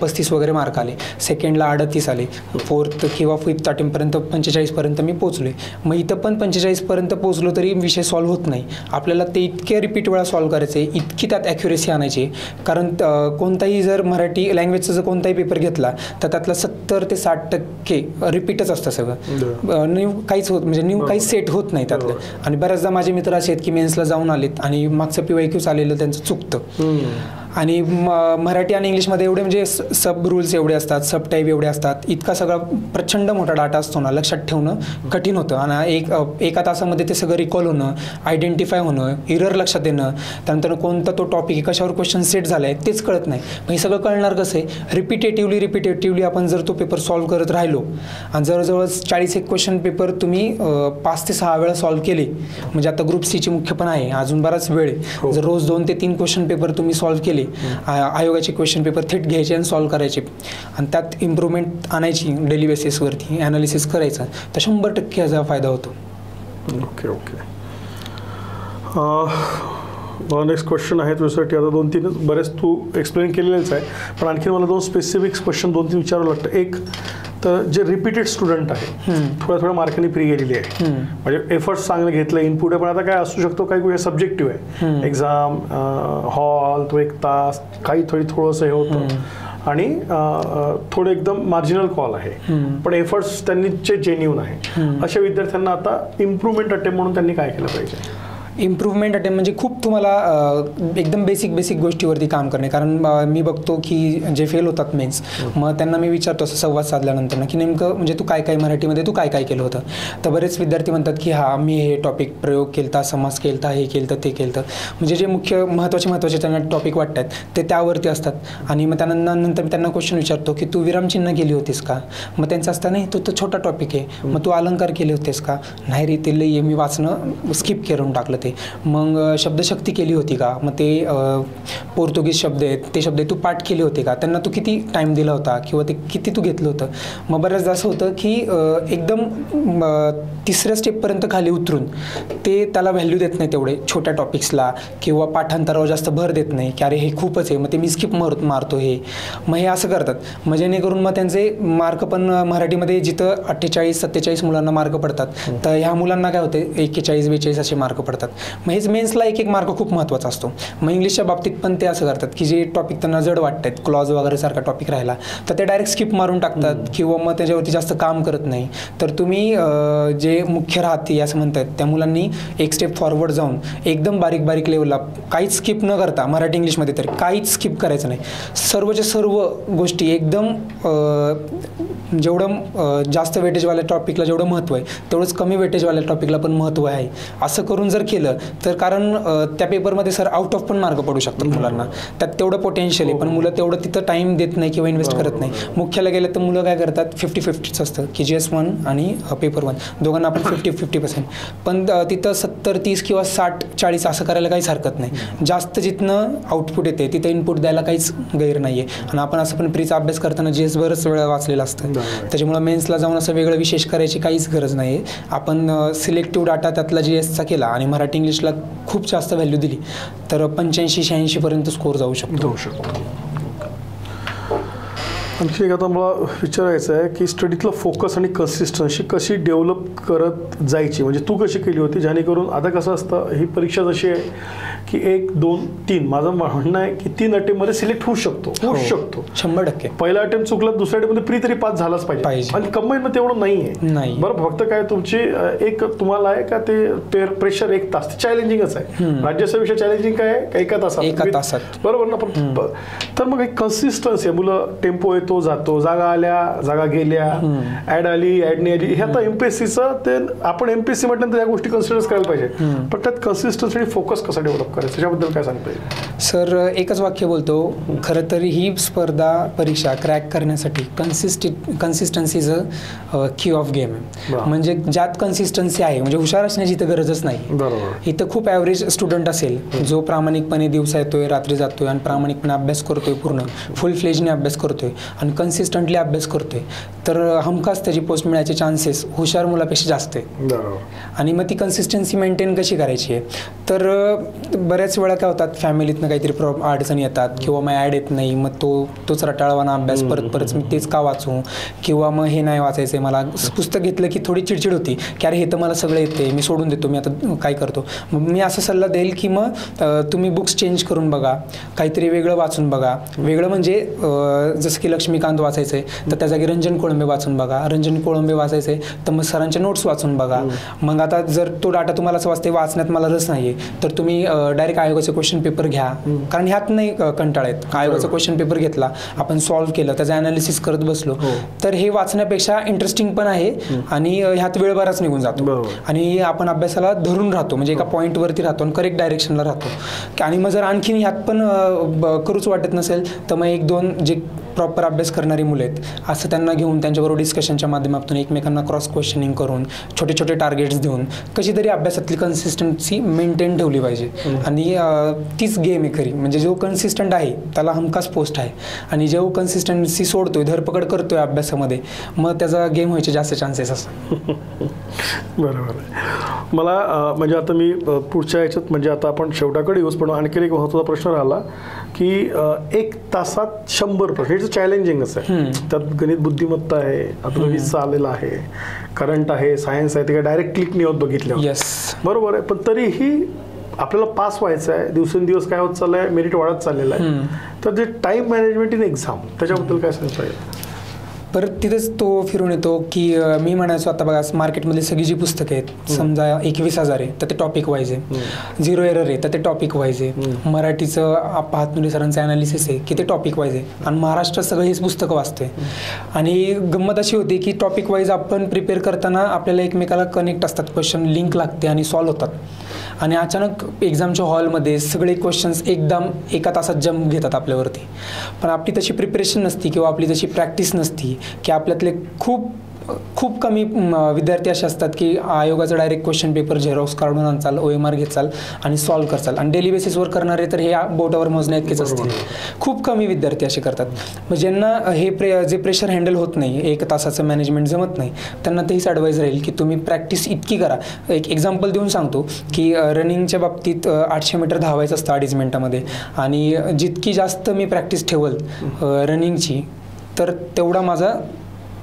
35 वगैरे मार्क आले, सेकंडला 38 आले, फोर्थ किंवा फिफ्थ अटेम्प्टपर्यंत 45पर्यंत मी पोचलोय. मग इथं पण 45पर्यंत पोचलो तरी विषय सॉल्व्ह होत नाही. आपल्याला ते इतके रिपीट वेळा सॉल्व्ह करायचे, इतकी त्यात ॲक्युरेसी आणायची. कारण कोणताही जर मराठी लँग्वेजचा जर कोणताही पेपर घेतला तर त्यातला 70 ते 60% रिपीटच असतं सगळं. न्यू काहीच होत म्हणजे न्यू काही सेट होत नाही त्यातलं. आणि बऱ्याचदा माझे मित्र असे आहेत की मेन्सला जाऊन आलेत आणि मागचं PYQच आलेलं त्यांचं चुकतं. आणि मराठी आणि इंग्लिशमध्ये एवढे म्हणजे सब रूल्स एवढे असतात, सब टाईप एवढे असतात, इतका सगळा प्रचंड मोठा डाटा असतो ना, लक्षात ठेवणं कठीण होतं. आणि एका तासामध्ये ते सगळं रिकॉल होणं, आयडेंटिफाय होणं, इरर लक्षात येणं, त्यानंतर कोणता तो टॉपिक आहे, कशावर क्वेश्चन सेट झाला आहे तेच कळत नाही. मग हे सगळं कळणार कसं आहे? रिपिटेटिव्हली आपण जर तो पेपर सॉल्व्ह करत राहिलो आणि जवळजवळ 41 क्वेश्चन पेपर तुम्ही 5 ते 6 वेळा सॉल्व्ह केले, म्हणजे आता ग्रुप सीची मुख्य पण आहे, अजून बराच वेळ आहे. जर रोज 2 ते 3 क्वेश्चन पेपर तुम्ही सॉल्व्ह केले, आयोगाचे क्वेश्चन पेपर थेट घ्यायचे आणि सॉल्व्ह करायचे आणि त्यात इम्प्रूव्हमेंट आणायची डेली बेसिसवरती ॲनालिसिस करायचं, तर 100% याचा फायदा होतो. ओके. मला नेक्स्ट क्वेश्चन आहे तुझ्यासाठी. आता 2-3 बरेच तू एक्सप्लेन केलेलेच आहे, पण आणखी मला 2 स्पेसिफिक क्वेश्चन 2-3 विचारावं लागतं. एक तर जे रिपीटेड स्टुडंट आहे, थोड्या मार्कांनी फ्री गेलेली आहे, म्हणजे एफर्ट्स चांगले घेतले, इनपुट आहे, पण आता काय असू शकतो, काही गोष्टी सब्जेक्टिव्ह आहे, एक्झाम हॉल तो 1 तास, काही थोडंसं हे होतं आणि थोडं एकदम मार्जिनल कॉल आहे, पण एफर्ट्स त्यांनीचे जेन्युन आहे. अशा विद्यार्थ्यांना आता इम्प्रूव्हमेंट अटेम्प्ट म्हणून त्यांनी काय केलं पाहिजे? इम्प्रूव्हमेंट अटेम्प्ट म्हणजे खूप तुम्हाला एकदम बेसिक गोष्टीवरती काम करणे. कारण मी बघतो की जे फेल होतात मेन्स, मग त्यांना मी विचारतो असं संवाद साधल्यानंतर ना, की नेमकं म्हणजे तू काय मराठीमध्ये तू काय केलं होतं. तर बरेच विद्यार्थी म्हणतात की हा मी हे टॉपिक प्रयोग केलता, समास केलता, हे केलं ते केलं, म्हणजे जे मुख्य महत्त्वाचे त्यांना टॉपिक वाटतात ते त्यावरती असतात. आणि मग नंतर मी त्यांना क्वेश्चन विचारतो की तू विरामचिन्ह केली होतीस का? मग त्यांचं असतं नाही, तो छोटा टॉपिक आहे, मग तू अलंकार केले होतेस का? नाही रे, ते लई मी वाचणं स्किप करून टाकलं ते. मग शब्दशक्ती केली होती का? मग ते पोर्तुगीज शब्द आहेत, ते शब्द तू पाठ केले होते का? त्यांना तू किती टाईम दिला होता किंवा ते किती तू घेतलं होतं? मग बऱ्याचदा असं होतं की एकदम 3ऱ्या स्टेपपर्यंत खाली उतरून ते त्याला व्हॅल्यू देत नाही तेवढे छोट्या टॉपिक्सला, किंवा पाठांतरावर जास्त भर देत नाही की अरे हे खूपच आहे, मग ते मी स्किप मारतो हे. मग हे असं करतात, मग जेणेकरून मग त्यांचे मार्क पण मराठीमध्ये जिथं 48-47 मुलांना मार्क पडतात, तर ह्या मुलांना काय होते 41-42 असे मार्क पडतात. मग हेच मेन्सला एक मार्क खूप महत्त्वाचा असतो. मग इंग्लिशच्या बाबतीत पण ते असं करतात की जे टॉपिक त्यांना जड वाटतात, क्लॉज वगैरे सारखा टॉपिक राहिला तर ते डायरेक्ट स्किप मारून टाकतात किंवा मग त्याच्यावरती जास्त काम करत नाही. तर तुम्ही जे मुख्य राहते असं म्हणतात त्या मुलांनी एक स्टेप फॉरवर्ड जाऊन एकदम बारीक लेवलला काहीच स्किप न करता, मराठी इंग्लिशमध्ये तर काहीच स्किप करायचं नाही, सर्वच्या सर्व गोष्टी एकदम जेवढं जास्त वेटेजवाल्या टॉपिकला जेवढं महत्त्व आहे तेवढंच कमी वेटेजवाल्या टॉपिकला पण महत्त्व आहे. असं करून जर केलं तर, कारण त्या पेपरमध्ये सर आउट ऑफ पण मार्क पडू शकतात मुलांना, त्यात तेवढं पोटेन्शियल आहे, पण मुलं तेवढं तिथं टाईम देत नाही किंवा इन्व्हेस्ट करत नाही. मुख्याला गेलं तर मुलं काय करतात 50-50च असतं की GS1 आणि पेपर 1 दोघांना आपण 50-50%, पण तिथं 70-30 किंवा 60-40 असं करायला काहीच हरकत नाही. जास्त जिथनं आउटपुट येते तिथं इनपुट द्यायला काहीच गैर नाही आहे. आणि आपण असं पण प्रीचा अभ्यास करताना GS बरंच वेळा वाचलेलं असतं, त्याच्यामुळे मेन्सला जाऊन असं वेगळं विशेष करायची काहीच गरज नाही आहे. आपण सिलेक्टिव्ह डाटा त्यातला GSचा केला आणि मराठी इंग्लिशला खूप जास्त व्हॅल्यू दिली तर 85-86% स्कोर जाऊ शकतो. आणखी एक आता मला विचारायचं आहे की स्टडीतलं फोकस आणि कन्सिस्टन्सी कशी डेव्हलप करत जायची, म्हणजे तू कशी केली होती, जेणेकरून आता कसं असतं ही परीक्षा जशी आहे की 1, 2, 3 माझं म्हणणं आहे की 3 अटेम्प्टमध्ये सिलेक्ट होऊ शकतो 100%. पहिला अटेम्प्ट चुकला, दुसऱ्या अटेम्प्टमध्ये प्री तरी पास झालाच पाहिजे. आणि कंबाईनमध्ये तेवढं नाही आहे बरं, फक्त काय तुमची एक तुम्हाला आहे का ते प्रेशर 1 तास चॅलेंजिंगच आहे. राज्यसेवेच्या चॅलेंजिंग काय आहे 1 तासात बरोबर ना. पण तर मग एक कन्सिस्टन्सी आहे, मुलं टेम्पो येतो जातो, जागा आल्या जागा गेल्या, ऍड आली ऍड नाही आली, हे आता MPSCचं ते आपण MPSC म्हटल्यानंतर या गोष्टी कन्सिडर करायला पाहिजे. पण त्यात कन्सिस्टन्सी आणि फोकस कसा डेव्हलप करायचं त्याच्याबद्दल काय सांगता येईल? सर एकच वाक्य बोलतो, खरं तर ही स्पर्धा परीक्षा क्रॅक करण्यासाठी कन्सिस्टन्सी इज अ की ऑफ गेम आहे. म्हणजे ज्यात कन्सिस्टन्सी आहे म्हणजे हुशार असण्याची इथं गरजच नाही. इथं खूप ॲव्हरेज स्टुडंट असेल जो प्रामाणिकपणे दिवसा येतोय रात्री जातोय आणि प्रामाणिकपणे अभ्यास करतोय, पूर्ण फुल फ्लेजने अभ्यास करतोय आणि कन्सिस्टंटली अभ्यास करतोय, तर हमखास त्याची पोस्ट मिळायचे चान्सेस हुशार मुलापेक्षा जास्त आहे. आणि मग ती कन्सिस्टन्सी मेंटेन कशी करायची आहे, तर बऱ्याच वेळा काय होतात फॅमिलीतनं काहीतरी अडचणी येतात किंवा मग ॲड येत नाही, मग तोच रटाळवाना अभ्यास परत मी तेच का वाचू, किंवा मग हे नाही वाचायचं आहे मला, पुस्तक घेतलं की थोडी चिडचिड होती की अरे हे तर मला सगळं येते, मी सोडून देतो, मी आता काय करतो. मग मी असं सल्ला देईल की मग तुम्ही बुक्स चेंज करून बघा, काहीतरी वेगळं वाचून बघा. वेगळं म्हणजे जसं की लक्ष्मी लक्ष्मीकांत वाचायचं आहे तर त्या जागी रंजन कोळंबे वाचून बघा, रंजन कोळंबे वाचायचं आहे तर मग सरांच्या नोट्स वाचून बघा. मग आता जर तो डाटा तुम्हाला असं वाचते वाचण्यात मला रस नाही आहे तर तुम्ही डायरेक्ट आयोगाचे क्वेश्चन पेपर घ्या, कारण ह्यात नाही कंटाळा आहेत. आयोगाचा क्वेश्चन पेपर घेतला, आपण सॉल्व्ह केलं, त्याचं अनालिसिस करत बसलो तर हे वाचण्यापेक्षा इंटरेस्टिंग पण आहे आणि ह्यात वेळ बराच निघून जातो आणि आपण अभ्यासाला धरून राहतो, म्हणजे एका पॉईंटवरती राहतो आणि करेक्ट डायरेक्शनला राहतो. आणि मग जर आणखीन ह्यात पण करूच वाटत नसेल तर मग एक दोन जे प्रॉपर अभ्यास करणारी मुलं आहेत असं त्यांना घेऊन त्यांच्याबरोबर डिस्कशनच्या माध्यमातून एकमेकांना क्रॉस क्वेश्चनिंग करून छोटे छोटे टार्गेट्स देऊन कशी तरी अभ्यासातली कन्सिस्टन्सी मेंटेन ठेवली पाहिजे. आणि तीच गेम आहे खरी, म्हणजे जो कन्सिस्टंट आहे त्याला हमखास पोस्ट आहे आणि जो कन्सिस्टन्सी सोडतोय, धरपकड करतोय अभ्यासामध्ये, मग त्याचा गेम व्हायचे जास्त चान्सेस असतात. बरोबर आहे. मला म्हणजे आता मी पुढच्या याच्यात म्हणजे आता आपण शेवटाकडे येऊच, पण आणखी एक महत्त्वाचा प्रश्न राहिला की 1 तासात 100 प्रश्न, हे चॅलेंजिंग असं आहे. त्यात गणित बुद्धिमत्ता आहे, आता वीजचा आलेला आहे, करंट आहे, सायन्स आहे, ते काय डायरेक्ट क्लिक नाही होत बघितल्यावर. येस बरोबर आहे. पण तरीही आपल्याला पास व्हायचं आहे, दिवसेंदिवस काय होत चाललं आहे, मेरिट वाढत चाललेलं आहे. तर जे टाईम मॅनेजमेंट इन एक्झाम त्याच्याबद्दल काय सांगता येईल? परत तिथेच तो फिरून येतो की मी म्हणायचो आता बघा मार्केटमधली सगळी जी पुस्तकं आहेत, समजा 21,000 आहे तर ते टॉपिक वाईज आहे, 0 एरर आहे तर ते टॉपिक वाईज आहे, मराठीचं हातनुरे सरांचं ॲनालिसिस आहे की ते टॉपिक वाईज आहे, आणि महाराष्ट्रात सगळं हेच पुस्तकं वाचते. आणि गंमत अशी होती की टॉपिक वाईज आपण प्रिपेअर करताना आपल्याला एकमेकाला कनेक्ट असतात, क्वेश्चन लिंक लागते आणि सॉल्व्ह होतात. आणि अचानक एक्झामच्या हॉलमध्ये सगळे क्वेश्चन्स एकदम एका तासात जम्प घेतात आपल्यावरती. पण आपली तशी प्रिपरेशन नसती किंवा आपली तशी प्रॅक्टिस नसती की आपल्यातले खूप कमी विद्यार्थी असे असतात की आयोगाचा डायरेक्ट क्वेश्चन पेपर झेरॉक्स काढून आणचाल, OMR घेचाल आणि सॉल्व्ह करचाल. आणि डेली बेसिसवर करणारे तर हे बोटावर मोजण्या इतकेच असतील. खूप कमी विद्यार्थी असे करतात. मग ज्यांना हे जे प्रेशर हँडल होत नाही, 1 तासाचं मॅनेजमेंट जमत नाही, त्यांना तेच ॲडवाईज राहील की तुम्ही प्रॅक्टिस इतकी करा. एक एक्झाम्पल देऊन सांगतो की रनिंगच्या बाबतीत 800 मीटर धावायचं असतं 2.5 मिनिटामध्ये, आणि जितकी जास्त मी प्रॅक्टिस ठेवल रनिंगची तर तेवढा माझा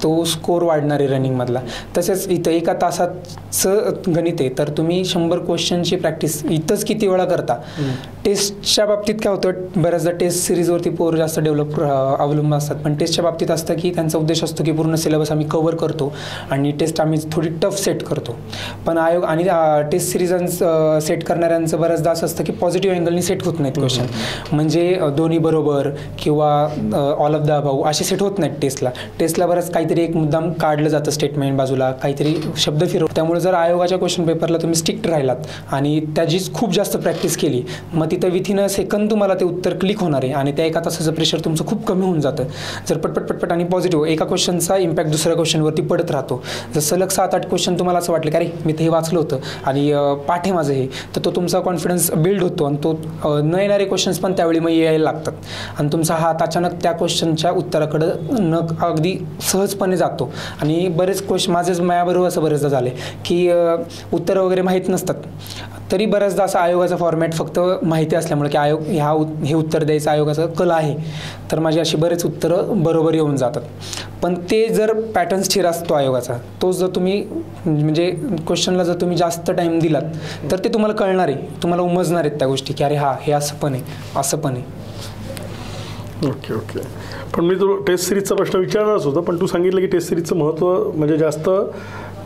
तो स्कोर वाढणार आहे रनिंगमधला. तसेच इथं 1 तासाचं गणित आहे तर तुम्ही 100 क्वेश्चनची प्रॅक्टिस इथंच किती वेळा करता. टेस्टच्या बाबतीत काय होतं, बऱ्याचदा टेस्ट सिरीजवरती पोर जास्त अवलंबून असतात, पण टेस्टच्या बाबतीत असतं की त्यांचा उद्देश असतो की पूर्ण सिलेबस आम्ही कव्हर करतो आणि टेस्ट आम्ही थोडी टफ सेट करतो. पण आयोग आणि टेस्ट सिरीजांचं सेट करणाऱ्यांचं बऱ्याचदा असं असतं की पॉझिटिव्ह अँगलनी सेट होत नाहीत क्वेश्चन, म्हणजे दोन्ही बरोबर किंवा ऑल ऑफ द अबाऊ असे सेट होत नाहीत टेस्टला. टेस्टला बरंच काहीतरी एक मुद्दाम काढलं जातं स्टेटमेंट बाजूला, काहीतरी शब्द फिरव. त्यामुळे जर आयोगाच्या क्वेश्चन पेपरला तुम्ही स्ट्रिक्ट राहिलात आणि त्याचीच खूप जास्त प्रॅक्टिस केली, मग तिथं विथिन सेकंद तुम्हाला ते उत्तर क्लिक होणार आहे आणि त्या 1 तासाचं प्रेशर तुमचं खूप कमी होऊन जातं. जर पटपट आणि पॉझिटिव्ह एका क्वेश्चनचा इम्पॅक्ट दुसऱ्या क्वेश्चनवरती पडत राहतो. जर सलग 7-8 क्वेश्चन तुम्हाला असं वाटलं की अरे मी ते हे वाचलं होतं आणि पाठ आहे माझं हे, तर तो तुमचा कॉन्फिडन्स बिल्ड होतो आणि तो न येणारे क्वेश्चन्स पण त्यावेळी मग यायला लागतात आणि तुमचा हात अचानक त्या क्वेश्चनच्या उत्तराकडं अगदी सहजपणे जातो. आणि बरेच क्वेश्चन माझ्याबरोबर असं बरेचदा झाले की उत्तरं वगैरे माहीत नसतात, तरी बऱ्याचदा असं आयोगाचा फॉर्मॅट फक्त माहिती असल्यामुळे की आयोग हे उत्तर द्यायचं आयोगाचा कला आहे, तर माझी अशी बरेच उत्तरं बरोबर येऊन जातात. पण ते जर पॅटर्न स्थिर असतो आयोगाचा, तो जर तुम्ही म्हणजे क्वेश्चनला जर तुम्ही जास्त टाईम दिलात तर ते तुम्हाला कळणार आहे, तुम्हाला उमजणार आहेत त्या गोष्टी की अरे हा हे असं पण आहे, असं पण आहे. ओके. पण मी तो टेस्ट सिरीजचा प्रश्न विचारणारच होता, पण तू सांगितलं की टेस्ट सिरीजचं महत्त्व म्हणजे जास्त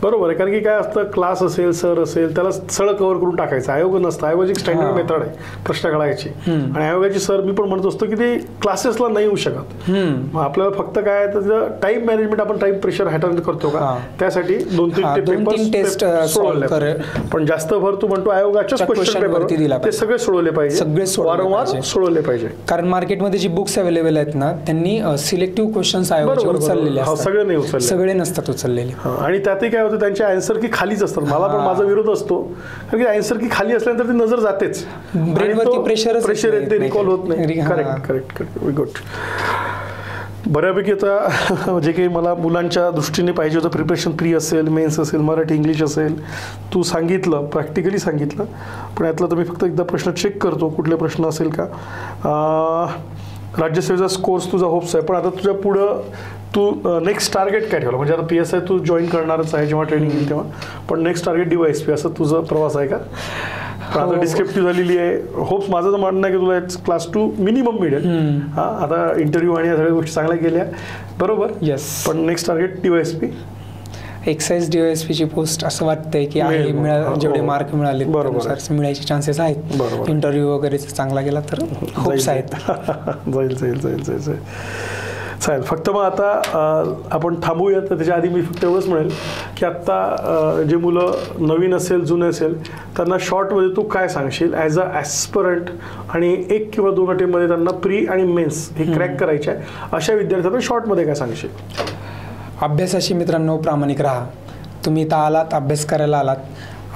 बरोबर आहे, कारण की काय असतं क्लास असेल सर असेल त्याला सगळं कव्हर करून टाकायचं. आयोग नसतं, आयोगाची एक स्टँडर्ड मेथड आहे प्रश्न काढायची, आणि आयोगाची सर मी पण म्हणत असतो की ते क्लासेसला नाही येऊ शकत. मग आपल्याला फक्त काय त्याचं टाइम मॅनेजमेंट आपण टाइम प्रेशर हँडल करतो का, त्यासाठी 2-3 टेस्ट सोडवले, पण जास्त भर तू म्हणतो आयोगाच्याच क्वेश्चन पेपर ते सगळे सोडवले पाहिजे, वारंवार सोडवले पाहिजे. कारण मार्केटमध्ये जी बुक्स अवेलेबल आहेत ना त्यांनी सिलेक्टिव्ह क्वेश्चन्स आयोगाचे उचललेले असतात, सगळे नाही उचलले, सगळे नसतात उचललेले. आणि त्यातही काय त्यांच्या आन्सर की खालीच असतात. मला पण माझा विरोध असतो, कारण की आन्सर की खाली असल्यानंतर ती नजर जातेच, ब्रेनवरती प्रेशर येते, रिकॉल होत नाही. करेक्ट. गुड. बऱ्यापैकी आता जे काही मला मुलांच्या दृष्टीने पाहिजे होतं, प्रिपरेशन प्री असेल, मेन्स असेल, मराठी इंग्लिश असेल, तू सांगितलं, प्रॅक्टिकली सांगितलं. पण यातला तर मी फक्त एकदा प्रश्न चेक करतो कुठले प्रश्न असेल का. राज्यसेवेचा कोर्स तुझा होप्स आहे, पण आता तुझ्या पुढं तू नेक्स्ट टार्गेट काय ठेवलं? म्हणजे आता PSI तू जॉईन करणारच आहे जेव्हा ट्रेनिंग येईल तेव्हा, पण नेक्स्ट टार्गेट DYSP असं तुझं प्रवास आहे का? पण आता डिस्क्रिप्टिव्ह झालेली आहे. होप्स माझं तर म्हणणं आहे की तुला क्लास 2 मिनिमम मिळेल. हां, आता इंटरव्ह्यू आणि या सगळ्या गोष्टी चांगल्या गेल्या बरोबर. येस. पण नेक्स्ट टार्गेट DYSP, एक्साइज DYSPची पोस्ट असं वाटतंय की आहे, जेवढे मार्क मिळाले मिळायचे चान्सेस आहेत. बरोबर. इंटरव्ह्यू वगैरे चांगला गेला तर होप्स आहेत. जाईल जाईल जाईल जाईल जाईल चालेल. फक्त मग आता आपण थांबूया. तर त्याच्या आधी मी फक्त एवढंच म्हणेल की आत्ता जे मुलं नवीन असेल जुने असेल त्यांना शॉर्टमध्ये तू काय सांगशील ॲज अ ॲस्परंट, आणि 1 किंवा 2 अटेम्पमध्ये त्यांना प्री आणि मेन्स हे क्रॅक करायचे आहे अशा विद्यार्थ्यांना शॉर्टमध्ये काय सांगशील? अभ्यासाशी मित्रांनो प्रामाणिक राहा. तुम्ही इथं आलात, अभ्यास करायला आलात,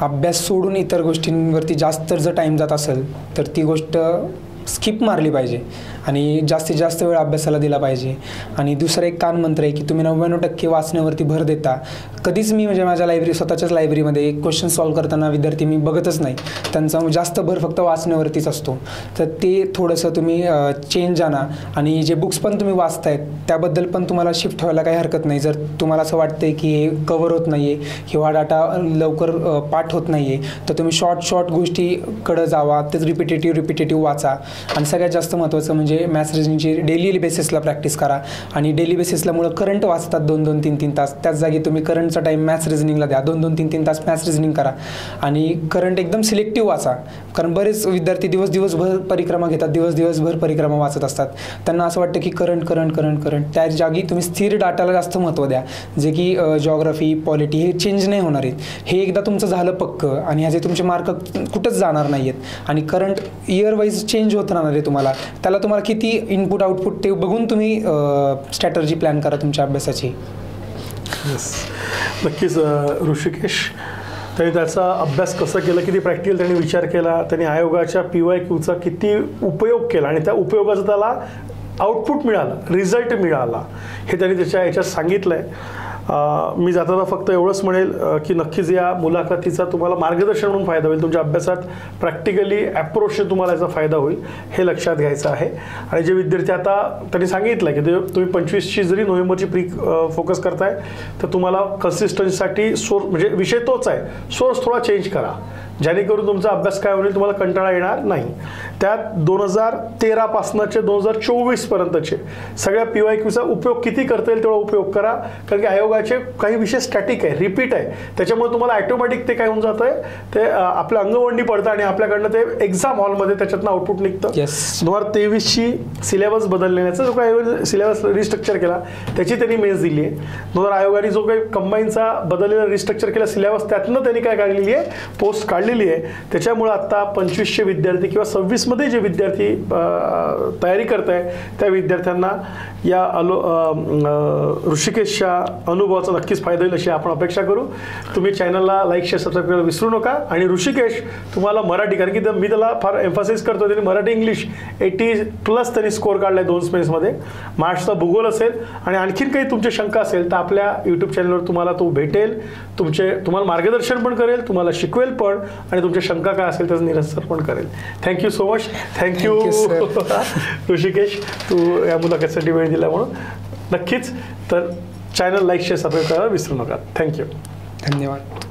अभ्यास सोडून इतर गोष्टींवरती जास्त जर टाईम जात असेल तर ती गोष्ट स्किप मारली पाहिजे आणि जास्तीत जास्त वेळ अभ्यासाला दिला पाहिजे. आणि दुसरं एक कानमंत्र आहे की तुम्ही 99% वाचण्यावरती भर देता. कधीच मी म्हणजे माझ्या स्वतःच्याच लायब्ररीमध्ये क्वेश्चन सॉल्व करताना विद्यार्थी मी बघतच नाही, त्यांचा जास्त भर फक्त वाचण्यावरतीच असतो. तर ते थोडंसं तुम्ही चेंज आणा. आणि जे बुक्स पण तुम्ही वाचतायत त्याबद्दल पण तुम्हाला शिफ्ट व्हायला काही हरकत नाही. जर तुम्हाला असं वाटतंय की हे कव्हर होत नाही आहे किंवा डाटा लवकर पाठ होत नाही आहे तर तुम्ही शॉर्ट गोष्टीकडं जावा, तेच रिपिटेटिव्ह वाचा. आणि सगळ्यात जास्त महत्त्वाचं म्हणजे मॅथ्स रिजनिंगची डेली बेसिसला प्रॅक्टिस करा. आणि डेली बेसिसला मुलं करंट वाचतात 2-2, 3-3 तास, त्याच जागी तुम्ही करंटचा टाईम मॅथ्स रिजनिंगला द्या. 2-2, 3-3 तास मॅथ्स रिजनिंग करा आणि करंट एकदम सिलेक्टिव्ह वाचा. कारण बरेच विद्यार्थी दिवसभर परिक्रमा घेतात, दिवसभर परिक्रमा वाचत असतात. त्यांना असं वाटतं की करंट. त्या जागी तुम्ही स्थिर डाटाला जास्त महत्त्व द्या, जे की जॉग्राफी, पॉलिटी हे चेंज नाही होणार आहेत. हे एकदा तुमचं झालं पक्कं आणि ह्याचे तुमचे मार्क कुठंच जाणार नाही आहेत. आणि करंट इयर वाईज चेंज होत राहणार आहे तुम्हाला. त्याला तुम्हाला किती इनपुट आउटपुट ते बघून तुम्ही स्ट्रॅटर्जी प्लॅन करा तुमच्या अभ्यासाची. नक्कीच. ऋषिकेश, त्यांनी त्याचा अभ्यास कसा केला, किती प्रॅक्टिकल त्यांनी विचार केला, त्यांनी आयोगाच्या PYQचा किती उपयोग केला आणि त्या उपयोगाचा त्याला आउटपुट मिळाला, रिझल्ट मिळाला, हे त्यांनी त्याच्या याच्यात सांगितलं आहे. मी जाताना फक्त एवढंच म्हणेल की नक्कीच या मुलाखतीचा तुम्हाला मार्गदर्शन म्हणून फायदा होईल. तुमच्या अभ्यासात प्रॅक्टिकली ॲप्रोचने तुम्हाला याचा फायदा होईल हे लक्षात घ्यायचं आहे. आणि जे विद्यार्थी आता त्यांनी सांगितलं की तुम्ही 25ची जरी नोव्हेंबरची प्री फोकस करताय तर तुम्हाला कन्सिस्टन्सीसाठी सोर्स म्हणजे विषय तोच आहे, सोर्स थोडा चेंज करा जेणेकरून तुमचा अभ्यास काय होईल तुम्हाला कंटाळा येणार नाही. त्यात 2013 पासूनचे 2024 पर्यंतचे सगळ्या PYQचा उपयोग किती करता येईल तेवढा उपयोग करा. कारण की आयोगाचे काही विषय स्टॅटिक आहे, रिपीट आहे, त्याच्यामुळे तुम्हाला ॲटोमॅटिक ते काय होऊन जातं आहे ते आपलं अंगवंडी पडतं आणि आपल्याकडनं ते एक्झाम हॉलमध्ये त्याच्यातनं आउटपुट निघतं. 2023ची सिलेबस बदलण्याचा जो काही सिलेबस रिस्ट्रक्चर केला त्याची त्यांनी मेन्स दिली आहे. आयोगाने जो काही कंबाईनचा बदललेला रिस्ट्रक्चर केला सिलेबस त्यातनं त्यांनी काय काढलेली आहे, पोस्ट काढलेली आहे. त्याच्यामुळं आत्ता 2500 विद्यार्थी किंवा 26मध्ये जे विद्यार्थी तयारी करत आहे त्या विद्यार्थ्यांना या ऋषिकेशच्या अनुभवाचा नक्कीच फायदा होईल अशी आपण अपेक्षा करू. तुम्ही चॅनलला लाईक शेअर सबस्क्राईब करायला विसरू नका. आणि ऋषिकेश तुम्हाला मराठी, कारण की मी त्याला फार एम्फासिस करतो, त्यांनी मराठी इंग्लिश 80+ त्यांनी स्कोअर काढला आहे 2 स्पेसमध्ये. महाराष्ट्राचा भूगोल असेल आणि आणखीन काही तुमची शंका असेल तर आपल्या यूट्यूब चॅनलवर तुम्हाला तो भेटेल. तुम्हाला मार्गदर्शन पण करेल, तुम्हाला शिकवेल पण, आणि तुमच्या शंका काय असेल त्याचं निरसन पण करेल. Thank you so much. Thank you Rishikesh, तू या मुलाखतीसाठी वेळ दिला म्हणून. नक्कीच तर चॅनल लाईक शेअर सबस्क्राईब करायला विसरू नका. थँक्यू. धन्यवाद.